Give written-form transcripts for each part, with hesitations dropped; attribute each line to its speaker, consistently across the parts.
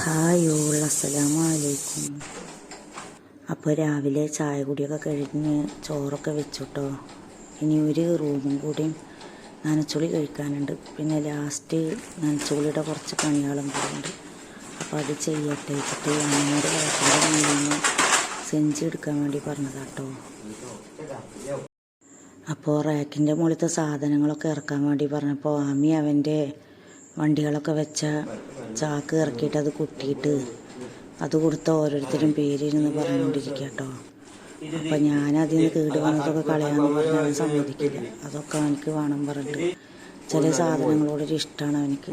Speaker 1: Hi all, അസ്സലാമു അലൈക്കും. അപ്പോൾ രാവിലെ ചായ കുടിയൊക്കെ കഴിഞ്ഞ് ചോറൊക്കെ വെച്ചുട്ടോ. ഇനി ഒരു റൂമും കൂടിയും നനച്ചുളി കഴിക്കാനുണ്ട്. പിന്നെ ലാസ്റ്റ് നനച്ചുളിയുടെ കുറച്ച് പണികളും കൂടെ ഉണ്ട്. അപ്പോൾ അത് ചെയ്യട്ടെ വെച്ചിട്ട് അമ്മയുടെ റാക്കിൻ്റെ മുന്നിൽ നിന്ന് സെഞ്ചി എടുക്കാൻ വേണ്ടി പറഞ്ഞതാട്ടോ. അപ്പോൾ റാക്കിൻ്റെ മുകളിലത്തെ സാധനങ്ങളൊക്കെ ഇറക്കാൻ വേണ്ടി പറഞ്ഞപ്പോൾ ആമി അവൻ്റെ വണ്ടികളൊക്കെ വെച്ച ചാക്ക് ഇറക്കിയിട്ട് അത് കുട്ടിയിട്ട് അത് കൊടുത്ത ഓരോരുത്തരും പേരിരുന്ന് പറഞ്ഞുകൊണ്ടിരിക്കുക കേട്ടോ. അപ്പം ഞാനതിൽ നിന്ന് കേട് വന്നതൊക്കെ കളയാമെന്ന് പറഞ്ഞാൽ സമ്മതിക്കില്ല. അതൊക്കെ അവനക്ക് വേണം പറഞ്ഞിട്ട് ചില സാധനങ്ങളോടൊരു ഇഷ്ടമാണ് അവനക്ക്.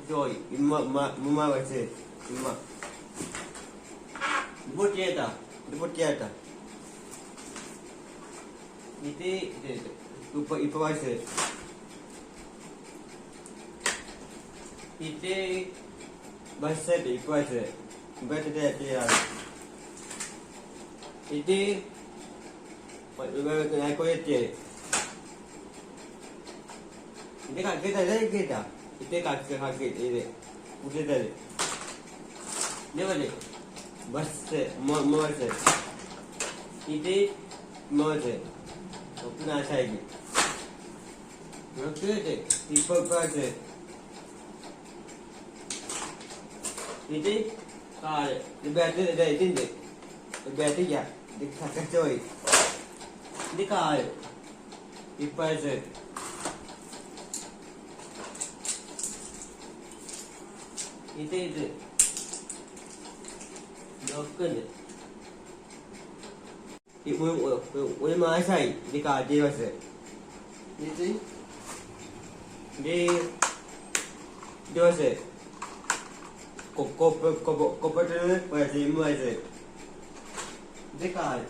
Speaker 2: Joy, Mama was it. Butieta, the Butieta. It was it. It was it was it. Better that they are. It what we were going to go it. They can't get a legator. Ite kaçtı hakik idi. Bu dedi. Ne var? Bastı, mağaza. Ite mağaza. Okuna aşağıya. Yok dedi. İpokası. Ite kare. Dibete de dindi. Dibete ya. Dikakaçoy. Dikare. İpokası. ഇത് ഒരു മാസമായി ഇത് കാറ്റ് വസ് ദിവസ് കൊപ്പട്ടിന് വയസ്സ് ഇത് കാൽ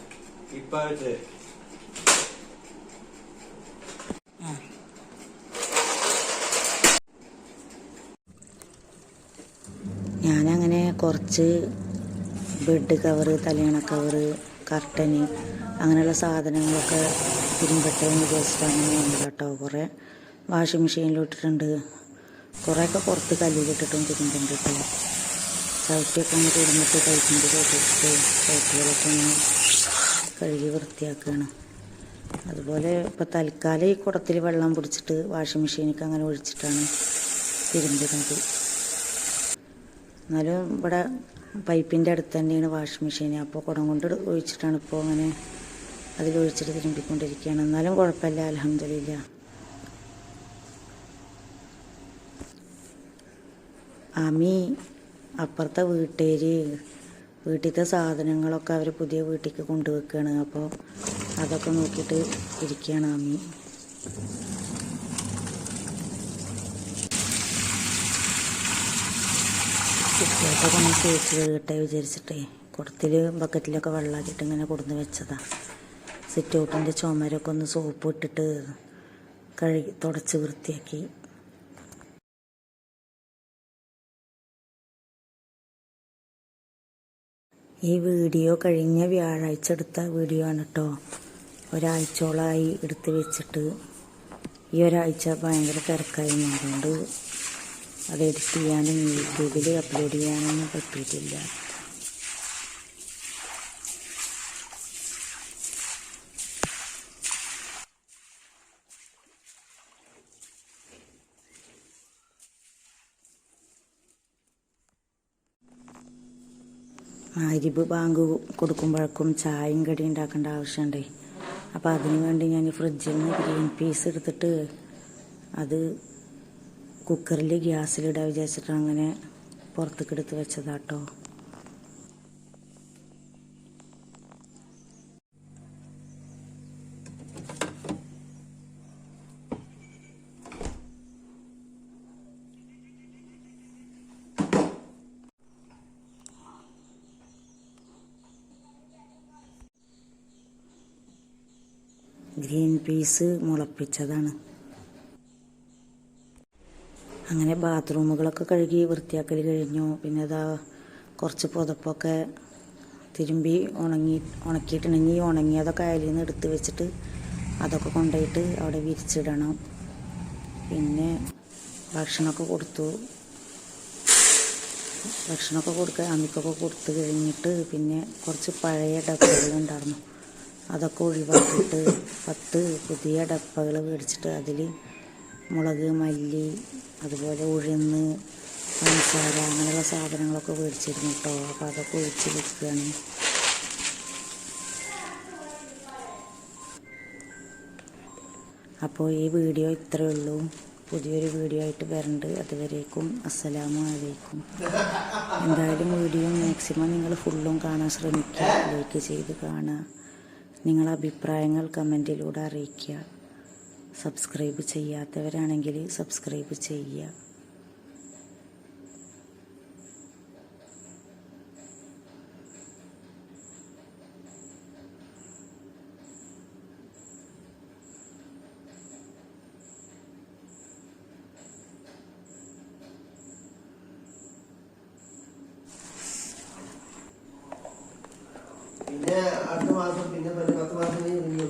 Speaker 2: ഇപ്പൊ
Speaker 1: ഞാനങ്ങനെ കുറച്ച് ബെഡ് കവറ്, തലയണ കവറ്, കർട്ടന് അങ്ങനെയുള്ള സാധനങ്ങളൊക്കെ തിരുമ്പട്ടെ എന്ന് വിചാരിച്ചിട്ട് അങ്ങനെ വന്നത് കേട്ടോ. കുറേ വാഷിംഗ് മെഷീനിലിട്ടിട്ടുണ്ട്, കുറേയൊക്കെ പുറത്ത് കല്ലിലിട്ടിട്ടും തിരുമ്പുണ്ട് കേട്ടോ. ചവിട്ടിയൊക്കെ ഒന്ന് തിരുമ്മിട്ട് കഴിക്കുമ്പോൾ ചോട്ടിട്ട് ചവിട്ടികളൊക്കെ ഒന്ന് കഴുകി വൃത്തിയാക്കുകയാണ്. അതുപോലെ ഇപ്പോൾ തൽക്കാലം ഈ കുടത്തിൽ വെള്ളം പിടിച്ചിട്ട് വാഷിംഗ് മെഷീനിലേക്ക് അങ്ങനെ ഒഴിച്ചിട്ടാണ് തിരുമ്പുന്നത്. എന്നാലും ഇവിടെ പൈപ്പിൻ്റെ അടുത്ത് തന്നെയാണ് വാഷിംഗ് മെഷീൻ. അപ്പോൾ കുടം കൊണ്ട് ഒഴിച്ചിട്ടാണ് ഇപ്പോൾ അങ്ങനെ അതിലൊഴിച്ചിട്ട് തിരുമ്പിക്കൊണ്ടിരിക്കുകയാണ്. എന്നാലും കുഴപ്പമില്ല, അൽഹംദുലില്ലാ. ആമി അപ്പുറത്തെ വീട്ടിലത്തെ സാധനങ്ങളൊക്കെ അവർ പുതിയ വീട്ടിലേക്ക് കൊണ്ടുവെക്കുകയാണ്. അപ്പോൾ അതൊക്കെ നോക്കിയിട്ട് ഇരിക്കുകയാണ് ആമി. സിറ്റൗട്ടൊക്കെ ഒന്ന് തേച്ച് കഴുകട്ടെ വിചാരിച്ചിട്ടേ കുടത്തിൽ ബക്കറ്റിലൊക്കെ വെള്ളമാക്കിയിട്ട് ഇങ്ങനെ കൊടുന്ന് വെച്ചതാണ്. സിറ്റൗട്ടിൻ്റെ ചുമരൊക്കെ ഒന്ന് സോപ്പ് ഇട്ടിട്ട് കഴുകി തുടച്ച് വൃത്തിയാക്കി. ഈ വീഡിയോ കഴിഞ്ഞ വ്യാഴാഴ്ച എടുത്ത വീഡിയോ ആണ് കേട്ടോ. ഒരാഴ്ചയോളമായി എടുത്ത് വെച്ചിട്ട് ഈ ഒരാഴ്ച ഭയങ്കര തിരക്കായിരുന്നു. അതുകൊണ്ട് അത് എഡിറ്റ് ചെയ്യാനും യൂട്യൂബിൽ അപ്ലോഡ് ചെയ്യാനൊന്നും പറ്റിയിട്ടില്ല. മഗ്‌രിബ് ബാങ്ക് കൊടുക്കുമ്പോഴേക്കും ചായയും കടി ഉണ്ടാക്കേണ്ട ആവശ്യമുണ്ടേ. അപ്പോൾ അതിന് വേണ്ടി ഞാൻ ഫ്രിഡ്ജിൽ നിന്ന് ഗ്രീൻ പീസ് എടുത്തിട്ട് അത് കുക്കറിൽ ഗ്യാസിലിടാൻ വിചാരിച്ചിട്ട് അങ്ങനെ പുറത്തേക്ക് എടുത്ത് വെച്ചതാട്ടോ. Green peas മുളപ്പിച്ചതാണ്. അങ്ങനെ ബാത്റൂമുകളൊക്കെ കഴുകി വൃത്തിയാക്കൽ കഴിഞ്ഞു. പിന്നെ അതാ കുറച്ച് പുതപ്പൊക്കെ തിരുമ്പി ഉണക്കിയിട്ടുണ്ടെങ്കിൽ ഉണങ്ങിയതൊക്കെ അതിൽ നിന്ന് എടുത്ത് വെച്ചിട്ട് അതൊക്കെ കൊണ്ടുപോയിട്ട് അവിടെ വിരിച്ചിടണം. പിന്നെ ഭക്ഷണമൊക്കെ കൊടുക്കുക അമ്മിക്കൊക്കെ കൊടുത്ത് കഴിഞ്ഞിട്ട് പിന്നെ കുറച്ച് പഴയ ഡപ്പകളുണ്ടായിരുന്നു, അതൊക്കെ ഒഴിവാക്കിയിട്ട് 10 പുതിയ ഡപ്പകൾ മേടിച്ചിട്ട് അതിൽ മുളക്, മല്ലി, അതുപോലെ ഉഴുന്ന്, പഞ്ചസാര അങ്ങനെയുള്ള സാധനങ്ങളൊക്കെ മേടിച്ചിരുന്നു കേട്ടോ. അപ്പോൾ അതൊക്കെ ഒഴിച്ച് വെക്കുകയാണ്. അപ്പോൾ ഈ വീഡിയോ ഇത്രയേ ഉള്ളൂ. പുതിയൊരു വീഡിയോ ആയിട്ട് വരണ്ട്. അതുവരേക്കും അസ്സലാമു അലൈക്കും. എന്തായാലും വീഡിയോ മാക്സിമം നിങ്ങൾ ഫുള്ളും കാണാൻ ശ്രമിക്കുക, ലൈക്ക് ചെയ്ത് കാണുക, നിങ്ങളുടെ അഭിപ്രായങ്ങൾ കമൻറ്റിലൂടെ അറിയിക്കുക. സബ്സ്ക്രൈബ് ചെയ്യാത്തവരാണെങ്കിൽ സബ്സ്ക്രൈബ് ചെയ്യുക.
Speaker 3: പിന്നെ അടുത്ത മാസം പിന്നെ 10 മാസം കഴിഞ്ഞ്